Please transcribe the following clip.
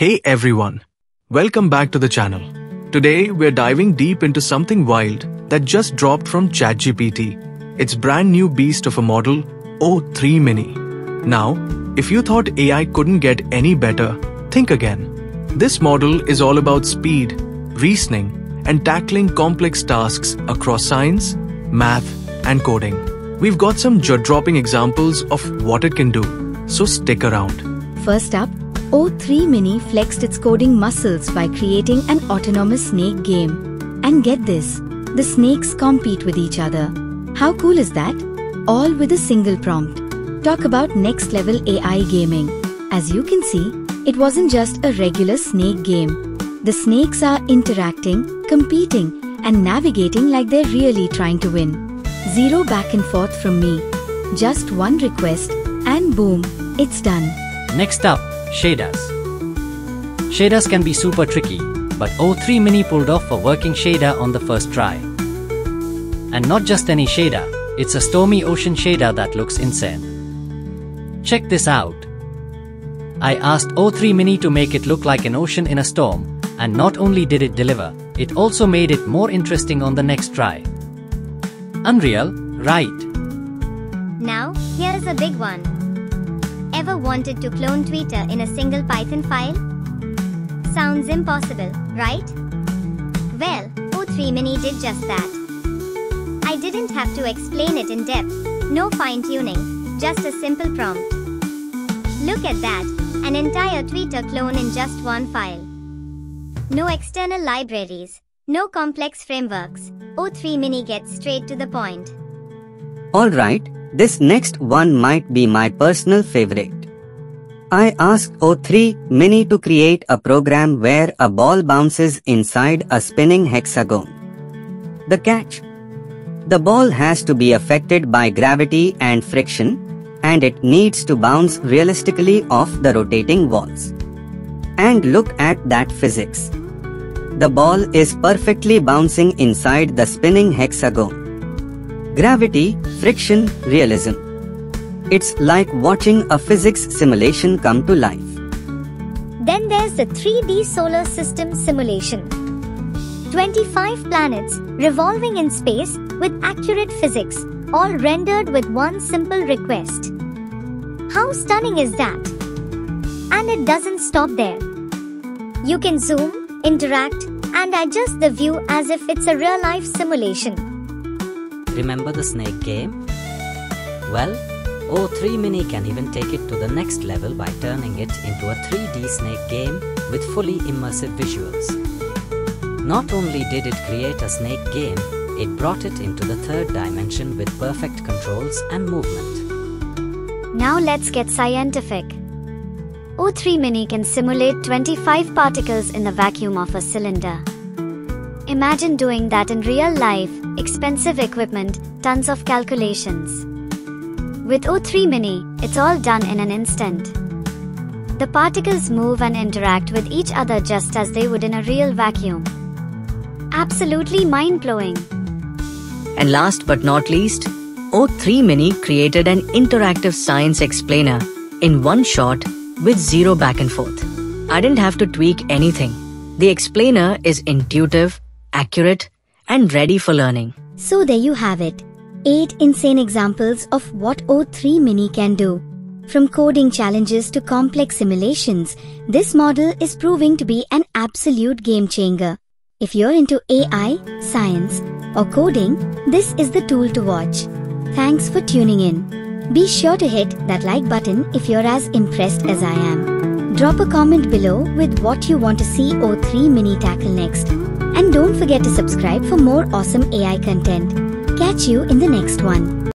Hey everyone, welcome back to the channel. Today we're diving deep into something wild that just dropped from ChatGPT. Its brand new beast of a model, o3-mini. Now, if you thought AI couldn't get any better, think again. This model is all about speed, reasoning, and tackling complex tasks across science, math, and coding. We've got some jaw-dropping examples of what it can do, so stick around. First up, o3-mini flexed its coding muscles by creating an autonomous snake game. And get this, the snakes compete with each other. How cool is that? All with a single prompt. Talk about next-level AI gaming. As you can see, it wasn't just a regular snake game. The snakes are interacting, competing, and navigating like they're really trying to win. Zero back and forth from me. Just one request, and boom, it's done. Next up, shaders. Shaders can be super tricky, but o3-mini pulled off a working shader on the first try. And not just any shader, it's a stormy ocean shader that looks insane. Check this out. I asked o3-mini to make it look like an ocean in a storm, and not only did it deliver, it also made it more interesting on the next try. Unreal, right? Now, here's a big one. Ever wanted to clone Twitter in a single Python file? Sounds impossible, right? Well, o3-mini did just that. I didn't have to explain it in depth, no fine-tuning, just a simple prompt. Look at that, an entire Twitter clone in just one file. No external libraries, no complex frameworks, o3-mini gets straight to the point. Alright, this next one might be my personal favorite. I asked o3-mini to create a program where a ball bounces inside a spinning hexagon. The catch? The ball has to be affected by gravity and friction, and it needs to bounce realistically off the rotating walls. And look at that physics. The ball is perfectly bouncing inside the spinning hexagon. Gravity, friction, realism. It's like watching a physics simulation come to life. Then there's the 3D solar system simulation. 25 planets revolving in space with accurate physics, all rendered with one simple request. How stunning is that? And it doesn't stop there. You can zoom, interact, and adjust the view as if it's a real-life simulation. Remember the snake game? Well, o3-mini can even take it to the next level by turning it into a 3D snake game with fully immersive visuals. Not only did it create a snake game, it brought it into the third dimension with perfect controls and movement. Now let's get scientific. o3-mini can simulate 25 particles in the vacuum of a cylinder. Imagine doing that in real life, expensive equipment, tons of calculations. With o3-mini, it's all done in an instant. The particles move and interact with each other just as they would in a real vacuum. Absolutely mind-blowing. And last but not least, o3-mini created an interactive science explainer in one shot with zero back and forth. I didn't have to tweak anything. The explainer is intuitive, accurate, and ready for learning. So there you have it. 8 insane examples of what o3-mini can do. From coding challenges to complex simulations, this model is proving to be an absolute game changer. If you're into AI, science, or coding, this is the tool to watch. Thanks for tuning in. Be sure to hit that like button if you're as impressed as I am. Drop a comment below with what you want to see o3-mini tackle next. And don't forget to subscribe for more awesome AI content. Catch you in the next one.